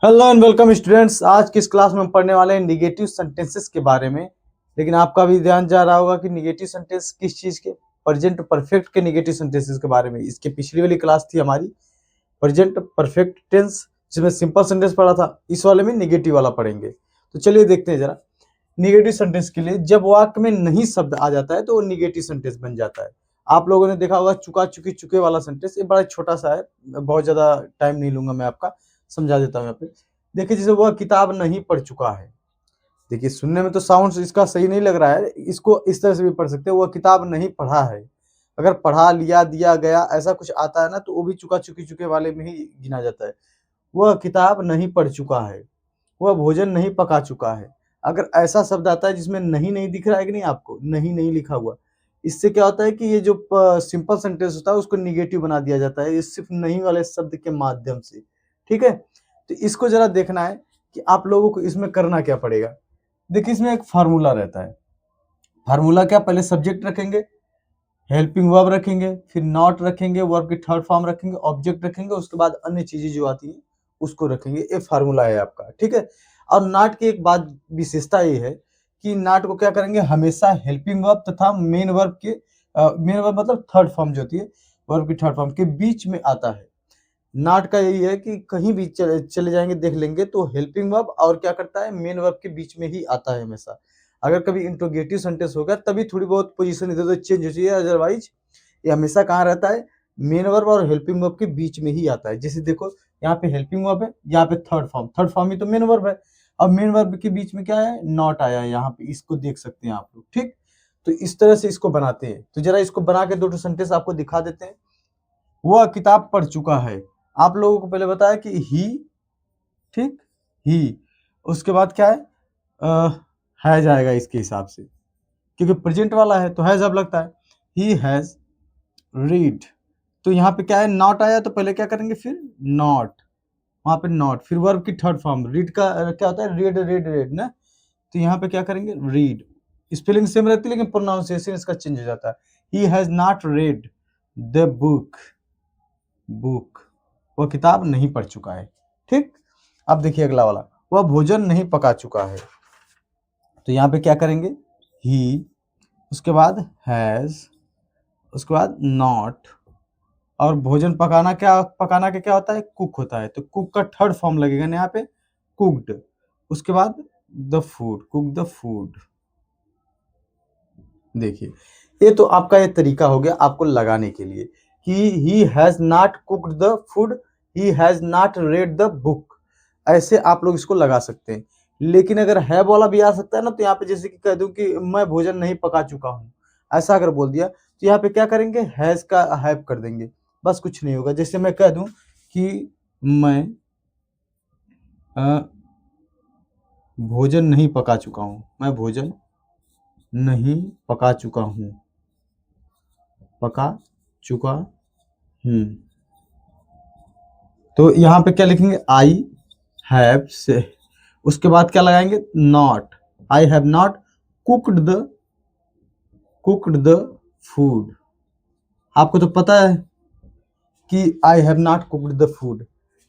Hello and welcome students. आज की इस क्लास में हम पढ़ने वाले हैं निगेटिव सेंटेंसेस के बारे में। लेकिन आपका भी ध्यान जा रहा होगा कि निगेटिव सेंटेंस किस चीज के, प्रेजेंट परफेक्ट के निगेटिव सेंटेंसेस के बारे में। इसके पिछली वाली क्लास थी हमारी प्रेजेंट परफेक्ट टेंस, जिसमें सिंपल सेंटेंस पढ़ा था। इस वाले में निगेटिव वाला पढ़ेंगे। तो चलिए देखते हैं जरा। निगेटिव सेंटेंस के लिए जब वाक्य में नहीं शब्द आ जाता है तो वो निगेटिव सेंटेंस बन जाता है। आप लोगों ने देखा होगा चुका चुकी चुके वाला सेंटेंस, ये बड़ा छोटा सा है, बहुत ज्यादा टाइम नहीं लूंगा, मैं आपका समझा देता हूँ यहाँ पे। देखिए, जैसे वह किताब नहीं पढ़ चुका है। देखिए, सुनने में तो साउंड इसका सही नहीं लग रहा है, इसको इस तरह से भी पढ़ सकते हैं, वह किताब नहीं पढ़ा है। अगर पढ़ा लिया दिया गया ऐसा कुछ आता है ना, तो वो भी चुका चुकी चुके वाले में ही गिना जाता है। वह किताब नहीं पढ़ चुका है, वह भोजन नहीं पका चुका है। अगर ऐसा शब्द आता है जिसमें नहीं नहीं दिख रहा है कि नहीं, आपको नहीं नहीं लिखा हुआ, इससे क्या होता है कि ये जो सिंपल सेंटेंस होता है उसको निगेटिव बना दिया जाता है, ये सिर्फ नहीं वाले शब्द के माध्यम से। ठीक है, तो इसको जरा देखना है कि आप लोगों को इसमें करना क्या पड़ेगा। देखिए, इसमें एक फार्मूला रहता है। फार्मूला क्या, पहले सब्जेक्ट रखेंगे, हेल्पिंग वर्ब रखेंगे, फिर नॉट रखेंगे, वर्ब की थर्ड फॉर्म रखेंगे, ऑब्जेक्ट रखेंगे, उसके बाद अन्य चीजें जो आती हैं उसको रखेंगे। ये फार्मूला है आपका। ठीक है, और नॉट की एक बात विशेषता ये है कि नॉट को क्या करेंगे, हमेशा हेल्पिंग वर्ब तथा मेन वर्ब के मेन वर्ब मतलब थर्ड फॉर्म जो होती है, वर्ब की थर्ड फॉर्म के बीच में आता है। नॉट का यही है कि कहीं भी चले जाएंगे देख लेंगे तो हेल्पिंग वर्ब और क्या करता है, मेन वर्ब के बीच में ही आता है हमेशा। अगर कभी इंट्रोगेटिव सेंटेंस हो गया तभी थोड़ी बहुत पोजीशन इधर उधर चेंज होती है, अदरवाइज ये हमेशा कहाँ रहता है, मेन वर्ब और हेल्पिंग वर्ब के बीच में ही आता है। जैसे देखो, यहाँ पे हेल्पिंग वर्ब है, यहाँ पे थर्ड फॉर्म ही तो मेन वर्ब है। अब मेन वर्ब के बीच में क्या है, नॉट आया है यहाँ पे, इसको देख सकते हैं आप लोग। ठीक, तो इस तरह से इसको बनाते हैं। तो जरा इसको बना के दो सेंटेंस आपको दिखा देते हैं। वह किताब पढ़ चुका है। आप लोगों को पहले बताया कि ही, ठीक, ही, उसके बाद क्या है, हैज आएगा इसके हिसाब से, क्योंकि प्रेजेंट वाला है तो हैज अब लगता है। ही हैज रीड, तो यहाँ पे क्या है, नॉट आया तो पहले क्या करेंगे, फिर नॉट, वहां पे नॉट, फिर वर्ब की थर्ड फॉर्म रीड का क्या होता है, रेड रेड रेड ना, तो यहाँ पे क्या करेंगे, रीड। स्पेलिंग सेम रहती है लेकिन प्रोनाउंसिएशन इसका चेंज हो जाता है। He has not read the book, book, वह किताब नहीं पढ़ चुका है। ठीक, अब देखिए अगला वाला, वह भोजन नहीं पका चुका है। तो यहाँ पे क्या करेंगे, ही, उसके बाद हैज, उसके बाद नॉट, और भोजन पकाना, क्या पकाना के क्या होता है, कुक होता है, तो कुक का थर्ड फॉर्म लगेगा ना यहाँ पे, कुक्ड, उसके बाद the food, cook the food. देखिए, ये तो आपका ये तरीका हो गया आपको लगाने के लिए कि he has not cooked the food, he has not read the book. ऐसे आप लोग इसको लगा सकते हैं। लेकिन अगर है वाला भी आ सकता है ना, तो यहाँ पे जैसे कि कह दूं कि मैं भोजन नहीं पका चुका हूँ, ऐसा अगर बोल दिया तो यहाँ पे क्या करेंगे, हैज का हैव कर देंगे, बस कुछ नहीं होगा। जैसे मैं कह दूं कि मैं भोजन नहीं पका चुका हूँ, मैं भोजन नहीं पका चुका हूँ, पका चुका हूँ, तो यहाँ पे क्या लिखेंगे, आई हैव से, उसके बाद क्या लगाएंगे, not, I have not cooked the food. आपको तो पता है कि I have not cooked the food,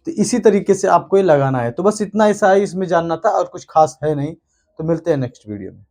तो इसी तरीके से आपको ये लगाना है। तो बस इतना ऐसा ही इसमें जानना था, और कुछ खास है नहीं। तो मिलते हैं नेक्स्ट वीडियो में।